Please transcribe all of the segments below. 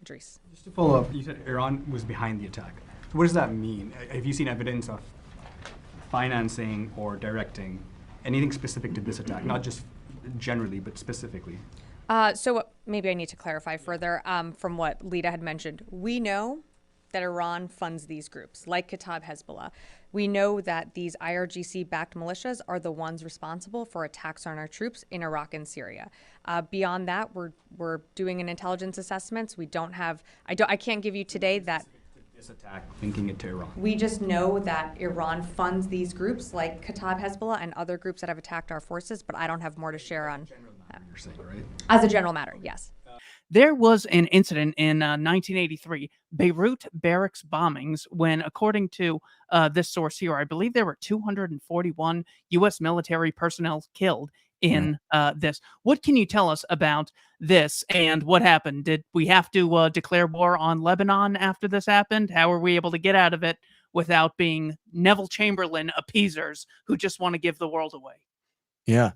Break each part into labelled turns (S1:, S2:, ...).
S1: Idris.
S2: Just to follow up, you said Iran was behind the attack. So what does that mean? Have you seen evidence of financing or directing anything specific to this attack? Not just generally, but specifically.
S1: So maybe I need to clarify further from what Lita had mentioned. We know that Iran funds these groups, like Kataib Hezbollah. We know that these IRGC-backed militias are the ones responsible for attacks on our troops in Iraq and Syria. Beyond that, we're doing an intelligence assessments. We don't have. I can't give you today that.
S2: This attack, linking it to Iran.
S1: We just know that Iran funds these groups like Kataib Hezbollah and other groups that have attacked our forces, but I don't have more to share on that.
S2: You're saying, right?
S1: As a general matter, yes.
S3: There was an incident in 1983, Beirut barracks bombings, when, according to this source here, I believe there were 241 U.S. military personnel killed in this. What can you tell us about this and what happened? Did we have to declare war on Lebanon after this happened? How were we able to get out of it without being Neville Chamberlain appeasers who just want to give the world away?
S4: Yeah,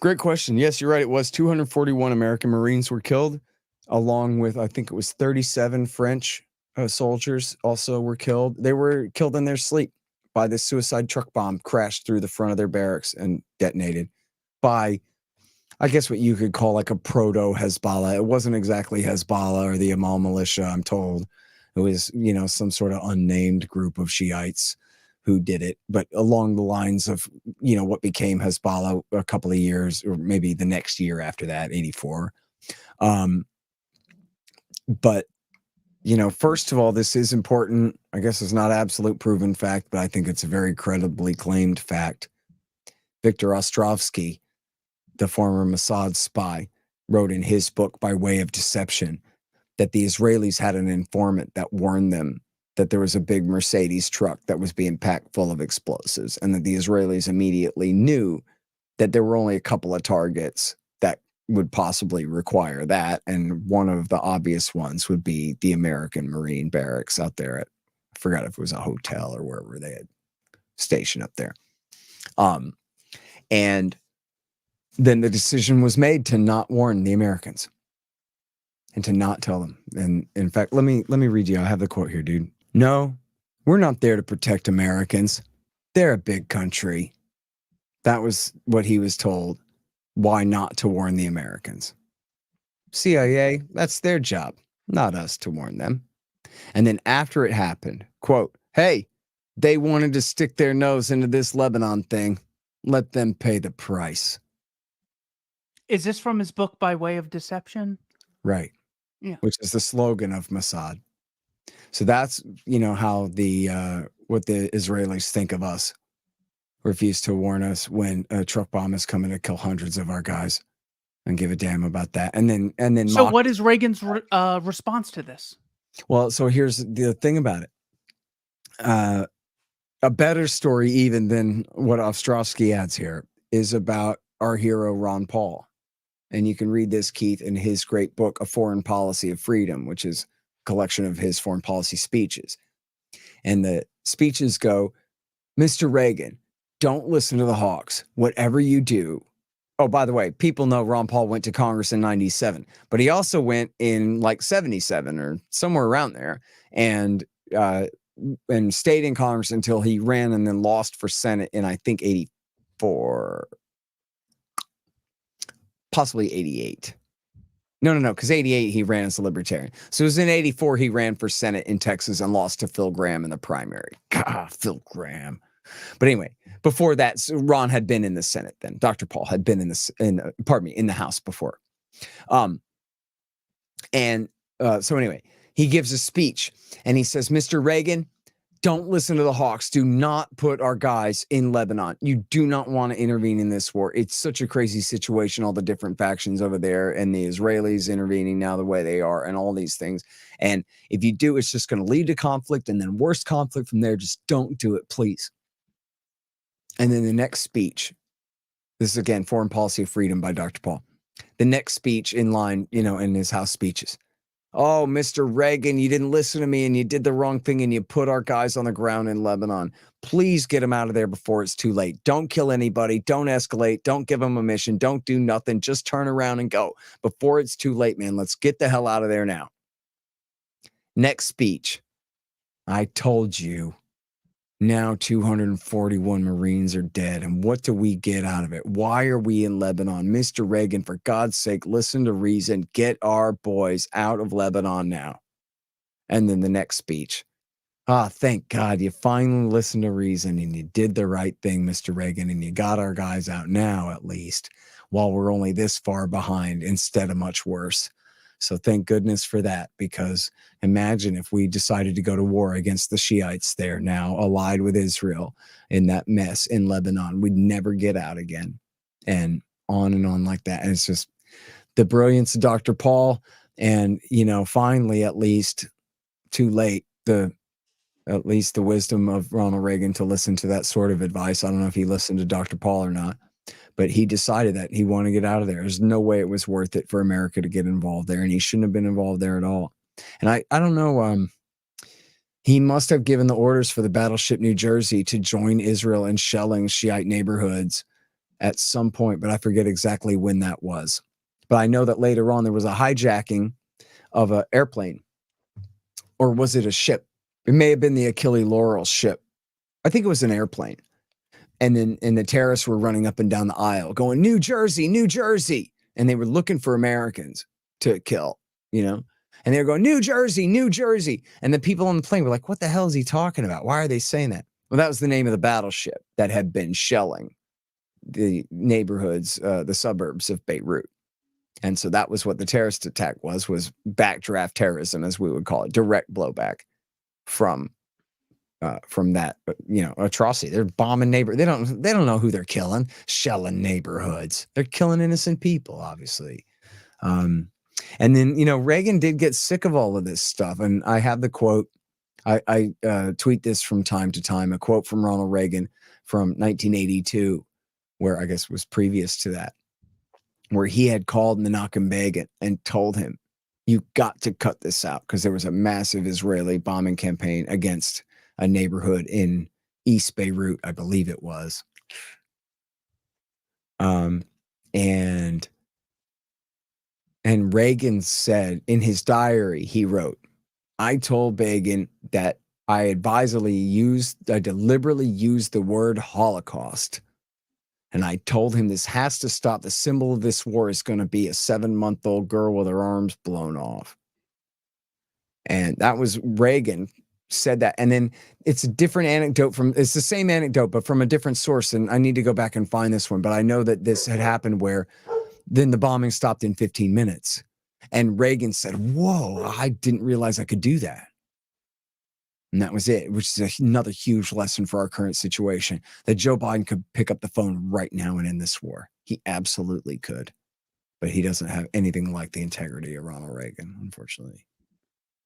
S4: great question. Yes, you're right. It was 241 American Marines were killed, along with, I think it was 37 French soldiers also were killed. They were killed in their sleep by this suicide truck bomb crashed through the front of their barracks and detonated by, I guess, what you could call like a proto-Hezbollah. It wasn't exactly Hezbollah or the Amal militia, I'm told. It was, some sort of unnamed group of Shiites who did it, but along the lines of, what became Hezbollah a couple of years, or maybe the next year after that, 84. But, first of all, this is important. I guess it's not absolute proven fact, but I think it's a very credibly claimed fact. Viktor Ostrovsky, the former Mossad spy, wrote in his book By Way of Deception that the Israelis had an informant that warned them that there was a big Mercedes truck that was being packed full of explosives, and that the Israelis immediately knew that there were only a couple of targets that would possibly require that, and one of the obvious ones would be the American Marine barracks out there at, I forgot if it was a hotel or wherever they had stationed up there. And then the decision was made to not warn the Americans and to not tell them. And in fact, let me read you. I have the quote here, dude. No, we're not there to protect Americans. They're a big country. That was what he was told. Why not to warn the Americans? CIA, that's their job, not us to warn them. And then after it happened, quote, hey, they wanted to stick their nose into this Lebanon thing. Let them pay the price.
S3: Is this from his book By Way of Deception?
S4: Right.
S3: Yeah.
S4: Which is the slogan of Mossad. So that's, how what the Israelis think of us. Refuse to warn us when a truck bomb is coming to kill hundreds of our guys and give a damn about that. And then
S3: So what is Reagan's response to this?
S4: Well, so here's the thing about it. A better story even than what Ostrovsky adds here is about our hero, Ron Paul. And you can read this, Keith, in his great book, A Foreign Policy of Freedom, which is a collection of his foreign policy speeches. And the speeches go, Mr. Reagan, don't listen to the hawks. Whatever you do. Oh, by the way, people know Ron Paul went to Congress in 97, but he also went in like 77 or somewhere around there and stayed in Congress until he ran and then lost for Senate in, I think, 84, possibly 88. No, because 88 he ran as a libertarian. So it was in 84 he ran for Senate in Texas and lost to Phil Gramm in the primary. God, Phil Gramm. But anyway, before that, so Ron had been in the Senate then. Dr. Paul had been in the House before. So anyway, he gives a speech and he says, Mr. Reagan, don't listen to the hawks. Do not put our guys in Lebanon. You do not want to intervene in this war. It's such a crazy situation, all the different factions over there and the Israelis intervening now the way they are and all these things. And if you do, it's just going to lead to conflict and then worse conflict from there. Just don't do it, please. And then the next speech, this is again, Foreign Policy of Freedom by Dr. Paul. The next speech in line, in his House speeches. Oh, Mr. Reagan, you didn't listen to me and you did the wrong thing and you put our guys on the ground in Lebanon. Please get them out of there before it's too late. Don't kill anybody. Don't escalate. Don't give them a mission. Don't do nothing. Just turn around and go before it's too late, man. Let's get the hell out of there now. Next speech. I told you. Now 241 Marines are dead. And what do we get out of it? Why are we in Lebanon? Mr. Reagan, for God's sake, listen to reason. Get our boys out of Lebanon now. And then the next speech. Thank God you finally listened to reason and you did the right thing, Mr. Reagan, and you got our guys out now, at least, while we're only this far behind instead of much worse. So thank goodness for that, because imagine if we decided to go to war against the Shiites there now, allied with Israel in that mess in Lebanon. We'd never get out again. And on like that. And it's just the brilliance of Dr. Paul. And, finally, at least too late, at least the wisdom of Ronald Reagan to listen to that sort of advice. I don't know if he listened to Dr. Paul or not, but he decided that he wanted to get out of there. There's no way it was worth it for America to get involved there, and he shouldn't have been involved there at all. And I don't know, he must have given the orders for the battleship New Jersey to join Israel in shelling Shiite neighborhoods at some point, but I forget exactly when that was. But I know that later on there was a hijacking of an airplane, or was it a ship? It may have been the Achille Laurel ship. I think it was an airplane. And the terrorists were running up and down the aisle going, New Jersey, New Jersey. And they were looking for Americans to kill, And they were going, New Jersey, New Jersey. And the people on the plane were like, what the hell is he talking about? Why are they saying that? Well, that was the name of the battleship that had been shelling the neighborhoods, the suburbs of Beirut. And so that was what the terrorist attack was backdraft terrorism, as we would call it, direct blowback from that, atrocity. They're bombing They don't know who they're killing, shelling neighborhoods. They're killing innocent people, obviously. And then, Reagan did get sick of all of this stuff. And I have the quote, I tweet this from time to time, a quote from Ronald Reagan from 1982, where I guess was previous to that, where he had called Menachem Begin and told him, you got to cut this out, because there was a massive Israeli bombing campaign against a neighborhood in East Beirut, I believe it was. And Reagan said in his diary, he wrote, I told Begin that I deliberately used the word Holocaust. And I told him this has to stop. The symbol of this war is going to be a 7-month-old girl with her arms blown off. And that was Reagan said that. And then it's a different anecdote it's the same anecdote, but from a different source. And I need to go back and find this one. But I know that this had happened where then the bombing stopped in 15 minutes. And Reagan said, whoa, I didn't realize I could do that. And that was it, which is another huge lesson for our current situation, that Joe Biden could pick up the phone right now and end this war. He absolutely could. But he doesn't have anything like the integrity of Ronald Reagan, unfortunately.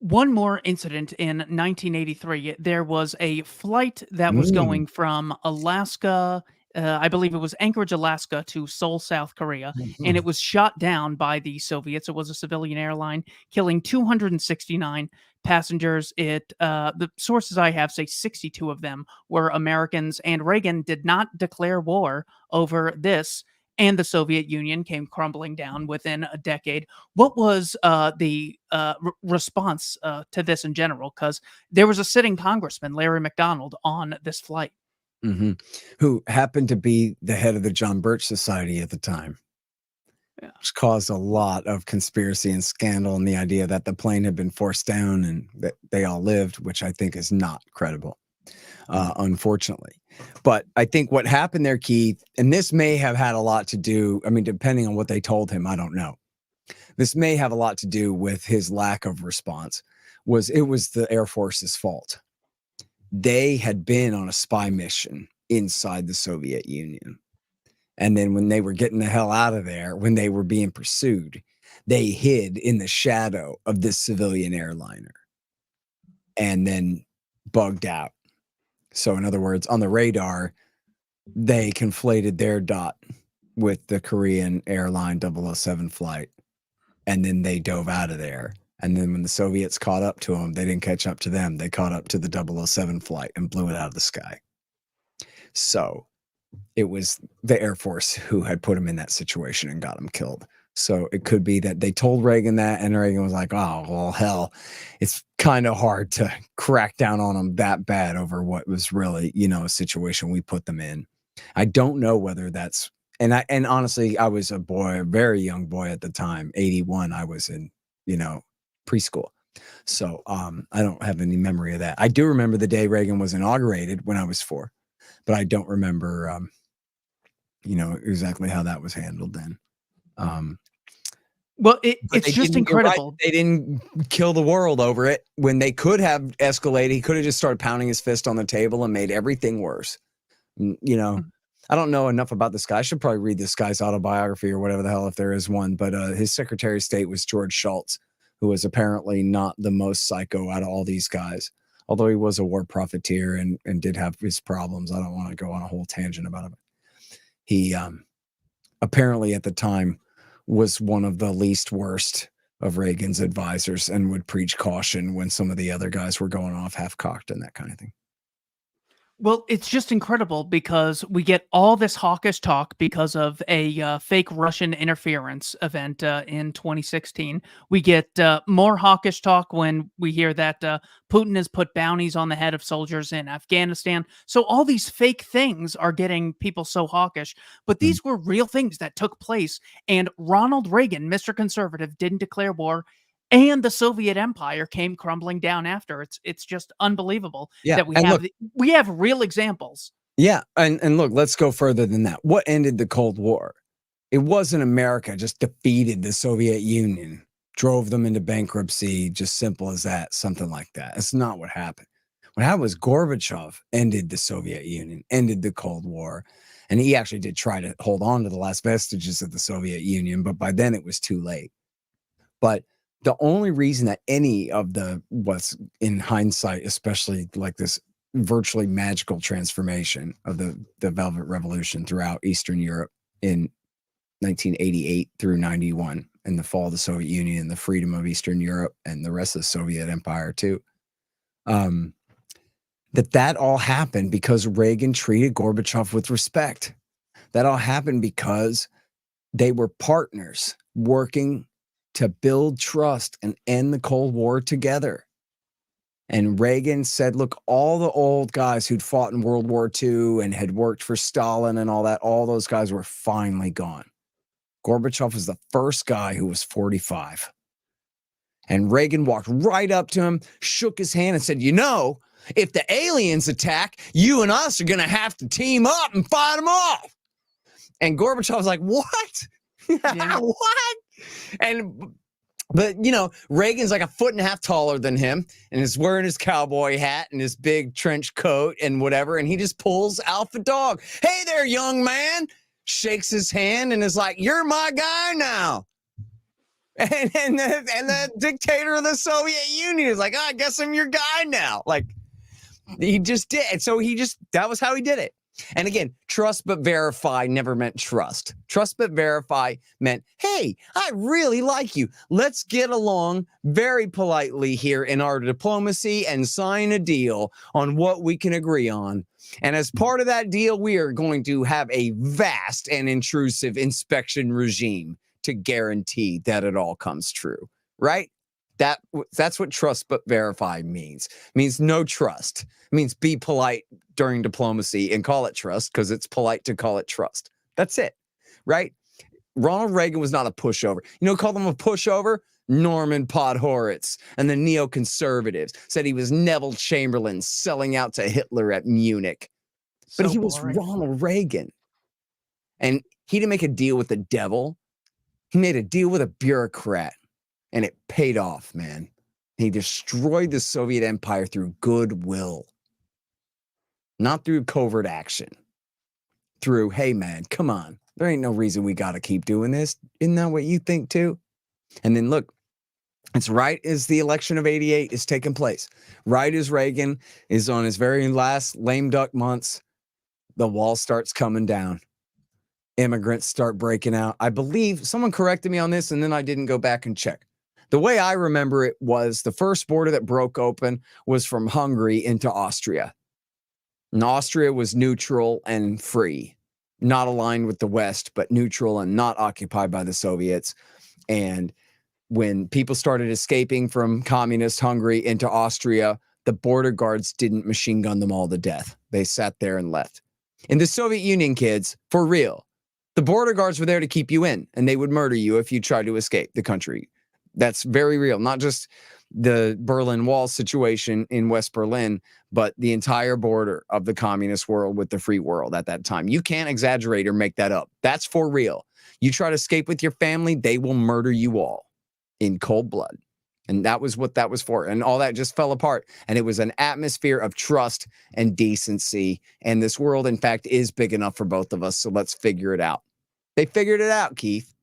S3: One more incident in 1983. There was a flight that was going from Alaska, I believe it was Anchorage, Alaska, to Seoul, South Korea, and it was shot down by the Soviets. It was a civilian airline, killing 269 passengers. The sources I have say 62 of them were Americans, and Reagan did not declare war over this, and the Soviet Union came crumbling down within a decade. What was the response to this in general? Because there was a sitting congressman, Larry McDonald, on this flight.
S4: Who happened to be the head of the John Birch Society at the time. Yeah. Which caused a lot of conspiracy and scandal, and the idea that the plane had been forced down and that they all lived, which I think is not credible, unfortunately. But I think what happened there, Keith, and this may have had a lot to do, depending on what they told him, I don't know. This may have a lot to do with his lack of response. It was the Air Force's fault. They had been on a spy mission inside the Soviet Union. And then when they were getting the hell out of there, when they were being pursued, they hid in the shadow of this civilian airliner and then bugged out. So in other words, on the radar, they conflated their dot with the Korean airline 007 flight. And then they dove out of there. And then when the Soviets caught up to them, they didn't catch up to them. They caught up to the 007 flight and blew it out of the sky. So it was the Air Force who had put him in that situation and got him killed. So it could be that they told Reagan that, and Reagan was like, oh, well, hell, it's kind of hard to crack down on them that bad over what was really, a situation we put them in. I don't know whether that's, and honestly, I was a boy, a very young boy at the time, 81. I was in, preschool. So I don't have any memory of that. I do remember the day Reagan was inaugurated when I was 4, but I don't remember, exactly how that was handled then.
S3: Well,
S4: But
S3: it's
S4: they
S3: just
S4: didn't, you're right,
S3: incredible.
S4: they didn't kill the world over it when they could have escalated. He could have just started pounding his fist on the table and made everything worse. I don't know enough about this guy. I should probably read this guy's autobiography or whatever the hell, if there is one. But his Secretary of State was George Shultz, who was apparently not the most psycho out of all these guys, although he was a war profiteer and did have his problems. I don't want to go on a whole tangent about it. He apparently at the time was one of the least worst of Reagan's advisors and would preach caution when some of the other guys were going off half-cocked and that kind of thing.
S3: Well, it's just incredible because we get all this hawkish talk because of a fake Russian interference event in 2016. We get more hawkish talk when we hear that Putin has put bounties on the head of soldiers in Afghanistan. So all these fake things are getting people so hawkish, but these were real things that took place. And Ronald Reagan, Mr. Conservative, didn't declare war. And the Soviet Empire came crumbling down after. It's just unbelievable that we
S4: And
S3: have
S4: look,
S3: we have real examples.
S4: and look, let's go further than that. What ended the Cold War? It wasn't America just defeated the Soviet Union, drove them into bankruptcy, just simple as that, something like that. That's not what happened. What happened was Gorbachev ended the Soviet Union, ended the Cold War, and he actually did try to hold on to the last vestiges of the Soviet Union, but by then it was too late. But the only reason that any of what's in hindsight, especially like this virtually magical transformation of the Velvet Revolution throughout Eastern Europe in 1988 through 91 and the fall of the Soviet Union and the freedom of Eastern Europe and the rest of the Soviet Empire too, that all happened because Reagan treated Gorbachev with respect. That all happened because they were partners working to build trust and end the Cold War together. And Reagan said, look, all the old guys who'd fought in World War II and had worked for Stalin and all that, all those guys were finally gone. Gorbachev was the first guy who was 45. And Reagan walked right up to him, shook his hand and said, if the aliens attack, you and us are going to have to team up and fight them off. And Gorbachev was like, what?
S3: Yeah.
S4: What? But Reagan's like a foot and a half taller than him and is wearing his cowboy hat and his big trench coat and whatever. And he just pulls Alpha Dog. Hey there, young man. Shakes his hand and is like, you're my guy now. And the dictator of the Soviet Union is like, I guess I'm your guy now. Like he just did. And so that was how he did it. And again, trust but verify never meant trust. Trust but verify meant, hey, I really like you. Let's get along very politely here in our diplomacy and sign a deal on what we can agree on. And as part of that deal, we are going to have a vast and intrusive inspection regime to guarantee that it all comes true, right? That's what trust but verify means. It means no trust. It means be polite during diplomacy and call it trust because it's polite to call it trust. That's it, right? Ronald Reagan was not a pushover. Call them a pushover? Norman Podhoretz and the neoconservatives said he was Neville Chamberlain selling out to Hitler at Munich. But he was Ronald Reagan. And he didn't make a deal with the devil. He made a deal with a bureaucrat. And it paid off, man. He destroyed the Soviet Empire through goodwill. Not through covert action. Through, hey, man, come on. There ain't no reason we got to keep doing this. Isn't that what you think, too? And then, look, it's right as the election of 88 is taking place. Right as Reagan is on his very last lame duck months, the wall starts coming down. Immigrants start breaking out. I believe someone corrected me on this, and then I didn't go back and check. The way I remember it was the first border that broke open was from Hungary into Austria. And Austria was neutral and free. not aligned with the West, but neutral and not occupied by the Soviets. And when people started escaping from communist Hungary into Austria, the border guards didn't machine gun them all to death. They sat there and left. In the Soviet Union, kids, for real, the border guards were there to keep you in, and they would murder you if you tried to escape the country. That's very real. Not just the Berlin Wall situation in West Berlin, but the entire border of the communist world with the free world at that time. You can't exaggerate or make that up. That's for real. You try to escape with your family, they will murder you all in cold blood. And that was what that was for. And all that just fell apart. And it was an atmosphere of trust and decency. And this world, in fact, is big enough for both of us. So let's figure it out. They figured it out, Keith.